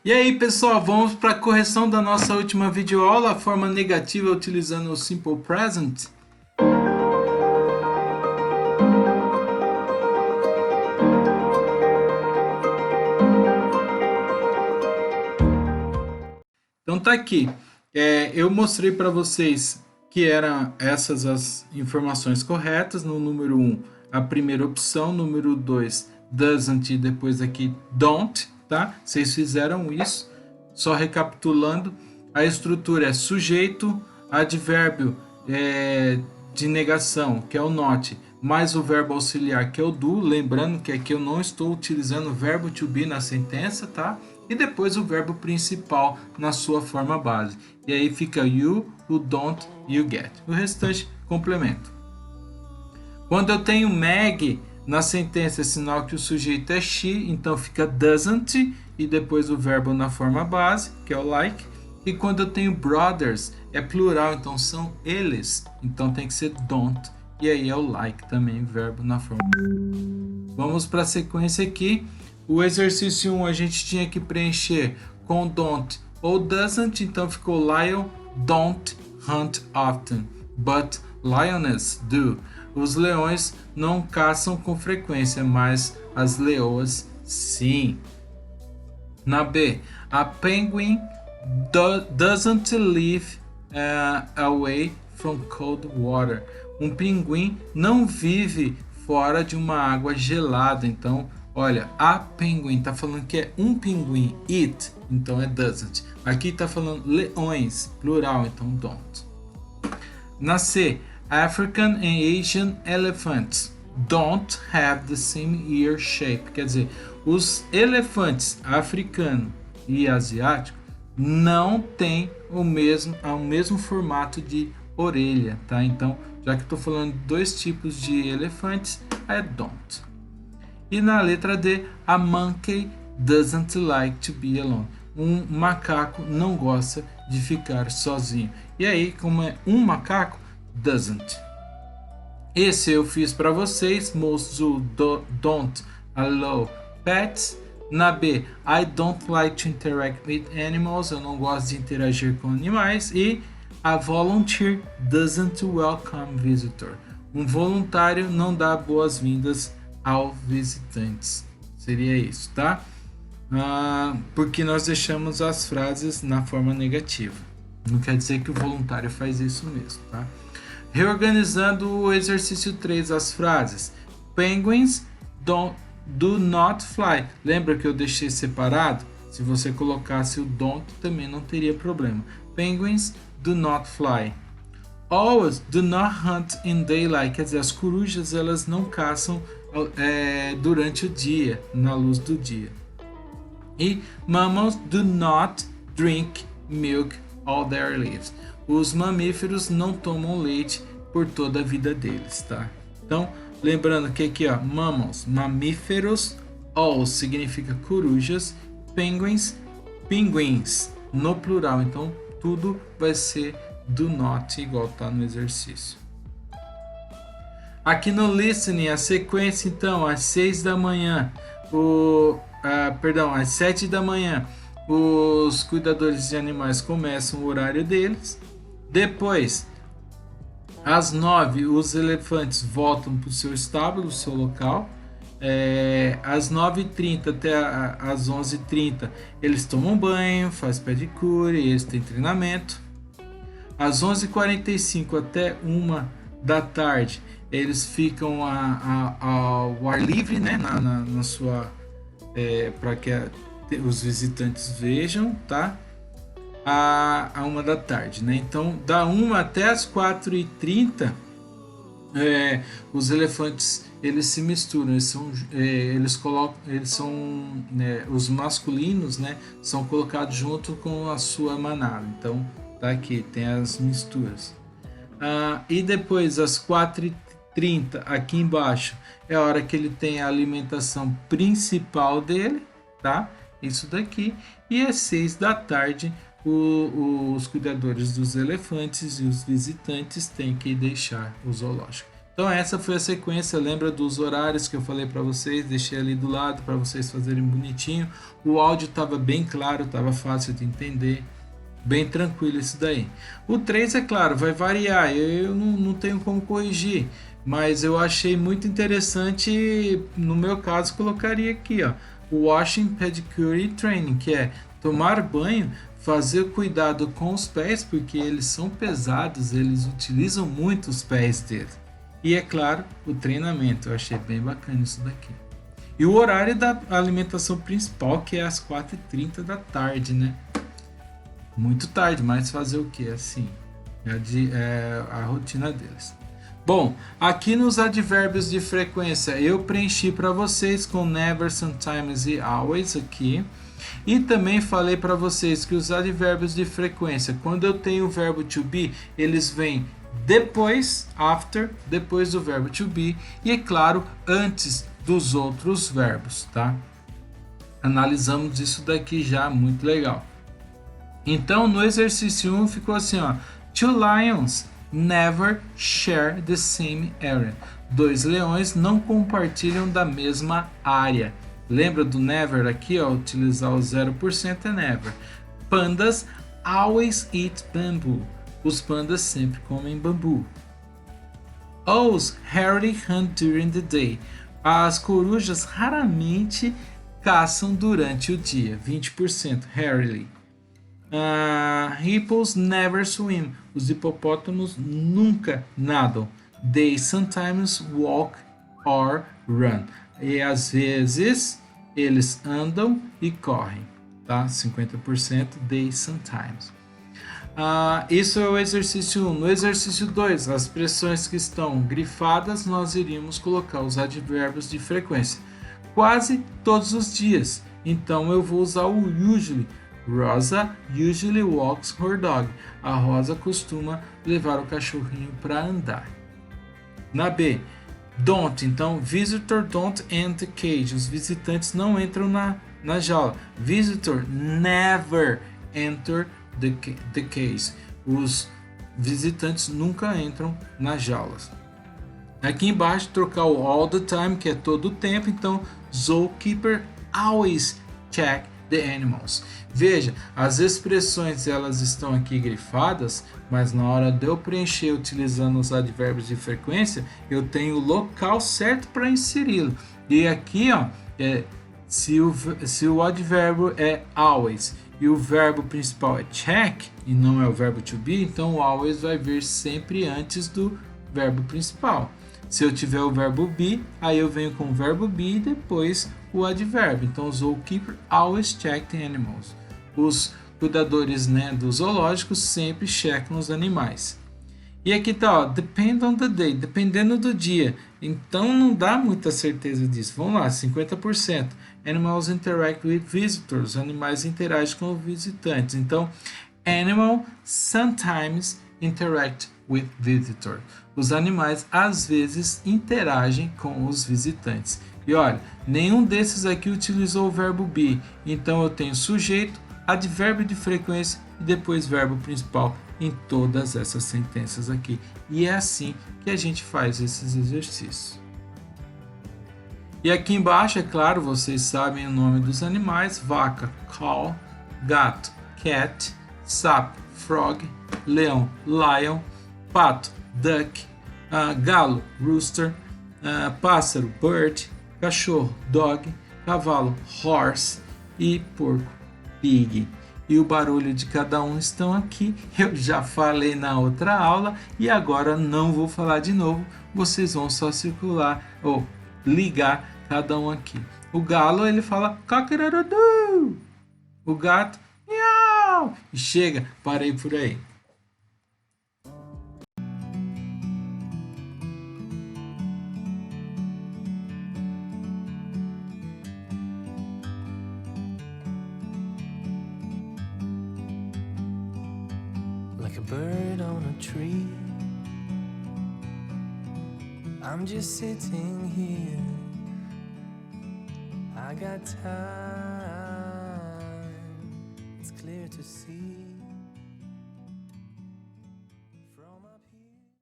E aí, pessoal, vamos para a correção da nossa última videoaula, a forma negativa utilizando o Simple Present. Então tá aqui. Eu mostrei para vocês que eram essas as informações corretas. No número 1, a primeira opção. Número 2, doesn't, e depois aqui don't, tá? Vocês fizeram isso. Só recapitulando, a estrutura é sujeito, advérbio de negação, que é o not, mais o verbo auxiliar, que é o do. Lembrando que aqui eu não estou utilizando o verbo to be na sentença, tá? E depois o verbo principal na sua forma base. E aí fica you, you don't, you get. O restante, complemento. Quando eu tenho Meg na sentença, é sinal que o sujeito é she, então fica doesn't, e depois o verbo na forma base, que é o like. E quando eu tenho brothers, é plural, então são eles, então tem que ser don't, e aí é o like também, verbo na forma. Vamos para a sequência aqui. O exercício 1 a gente tinha que preencher com don't ou doesn't, então ficou lion don't hunt often, but lioness do. Os leões não caçam com frequência, mas as leoas sim. Na B, a penguin doesn't live away from cold water. Um pinguim não vive fora de uma água gelada. Então, olha, a penguin está falando que é um pinguim, it, então é doesn't. Aqui está falando leões, plural, então don't. Na C, African and Asian elephants don't have the same ear shape. Quer dizer, os elefantes africano e asiático não têm o mesmo formato de orelha, tá? Então, já que estou falando de dois tipos de elefantes, é don't. E na letra D, a monkey doesn't like to be alone. Um macaco não gosta de ficar sozinho. E aí, como é um macaco, doesn't. Esse eu fiz para vocês. Most don't allow pets. Na B, I don't like to interact with animals. Eu não gosto de interagir com animais. E a volunteer doesn't welcome visitor. Um voluntário não dá boas-vindas aos visitantes. Seria isso, tá? Porque nós deixamos as frases na forma negativa. Não quer dizer que o voluntário faz isso mesmo, tá? Reorganizando o exercício 3, as frases. Penguins do not fly. Lembra que eu deixei separado? Se você colocasse o don't, também não teria problema. Penguins do not fly. Owls do not hunt in daylight. Quer dizer, as corujas elas não caçam durante o dia, na luz do dia. E mammals do not drink milk all their lives. Os mamíferos não tomam leite por toda a vida deles, tá? Então, lembrando que aqui, ó, mammals, mamíferos, owls significa corujas, penguins, pinguins, no plural. Então, tudo vai ser do not, igual tá no exercício. Aqui no listening, a sequência, então, às 6 da manhã, às 7 da manhã, os cuidadores de animais começam o horário deles. Depois, às 9, os elefantes voltam para o seu estábulo, o seu local. Às 9h30 até às 11h30, eles tomam banho, fazem pedicure, eles têm treinamento. Às 11h45 até 1 da tarde, eles ficam ao ar livre, né, na sua para que os visitantes vejam, tá? A 1 da tarde, né? Então, da 1 até as 4h30, os elefantes eles se misturam, os masculinos, né, são colocados junto com a sua manada. Então, tá aqui, tem as misturas. E depois, às 4h30, aqui embaixo, é a hora que ele tem a alimentação principal dele, tá? Isso daqui. E às 6 da tarde, os cuidadores dos elefantes e os visitantes têm que deixar o zoológico. Então essa foi a sequência, lembra dos horários que eu falei para vocês, deixei ali do lado para vocês fazerem bonitinho. O áudio estava bem claro, estava fácil de entender, bem tranquilo isso daí. O 3, é claro, vai variar, eu não tenho como corrigir, mas eu achei muito interessante, no meu caso colocaria aqui, ó, o Washing, Pedicure e Training, que é tomar banho, fazer cuidado com os pés, porque eles são pesados, eles utilizam muito os pés deles. E é claro, o treinamento, eu achei bem bacana isso daqui. E o horário da alimentação principal, que é às 4h30 da tarde, né? Muito tarde, mas fazer o que? Assim, a rotina deles. Bom, aqui nos advérbios de frequência eu preenchi para vocês com never, sometimes e always aqui. E também falei para vocês que os advérbios de frequência, quando eu tenho o verbo to be, eles vêm depois, after, depois do verbo to be e, é claro, antes dos outros verbos, tá? Analisamos isso daqui já, muito legal. Então, no exercício 1 ficou assim, ó. Two lions never share the same area. 2 leões não compartilham da mesma área. Lembra do never aqui, ó, utilizar o 0% é never. Pandas always eat bamboo. Os pandas sempre comem bambu. Owls rarely hunt during the day. As corujas raramente caçam durante o dia. 20%, rarely. Hippos never swim. Os hipopótamos nunca nadam. They sometimes walk or run. E às vezes eles andam e correm, tá? 50% they sometimes. Isso é o exercício 1. No exercício 2, as expressões que estão grifadas, nós iríamos colocar os advérbios de frequência. Quase todos os dias. Então eu vou usar o usually. Rosa usually walks her dog. A Rosa costuma levar o cachorrinho para andar. Na B, don't. Então, visitor don't enter cage. Os visitantes não entram na jaula. Visitor never enter the cage. Os visitantes nunca entram nas jaulas. Aqui embaixo, trocar o all the time, que é todo o tempo. Então, zookeeper always check the animals. Veja, as expressões elas estão aqui grifadas, mas na hora de eu preencher utilizando os advérbios de frequência, eu tenho o local certo para inseri-lo. E aqui, ó, se o advérbio é always e o verbo principal é check e não é o verbo to be, então o always vai vir sempre antes do verbo principal. Se eu tiver o verbo be, aí eu venho com o verbo be e depois o advérbio. Então, o zookeeper always check the animals. Os cuidadores, né, dos zoológicos sempre checam os animais. E aqui tá, ó, depend on the day, dependendo do dia. Então, não dá muita certeza disso. Vamos lá, 50%. Animals interact with visitors. Animais interagem com os visitantes. Então, animal sometimes interact with visitor. Os animais às vezes interagem com os visitantes. E olha, nenhum desses aqui utilizou o verbo be. Então eu tenho sujeito, advérbio de frequência e depois verbo principal em todas essas sentenças aqui. E é assim que a gente faz esses exercícios. E aqui embaixo, é claro, vocês sabem o nome dos animais: vaca, cow, gato, cat, sapo, frog, leão, lion, pato, duck, galo, rooster, pássaro, bird, cachorro, dog, cavalo, horse e porco, pig. E o barulho de cada um estão aqui. Eu já falei na outra aula e agora não vou falar de novo. Vocês vão só circular ou ligar cada um aqui. O galo, ele fala cock-a-doodle-doo. O gato, miau. E chega, parei por aí. Like a bird on a tree, I'm just sitting here. I got time, it's clear to see.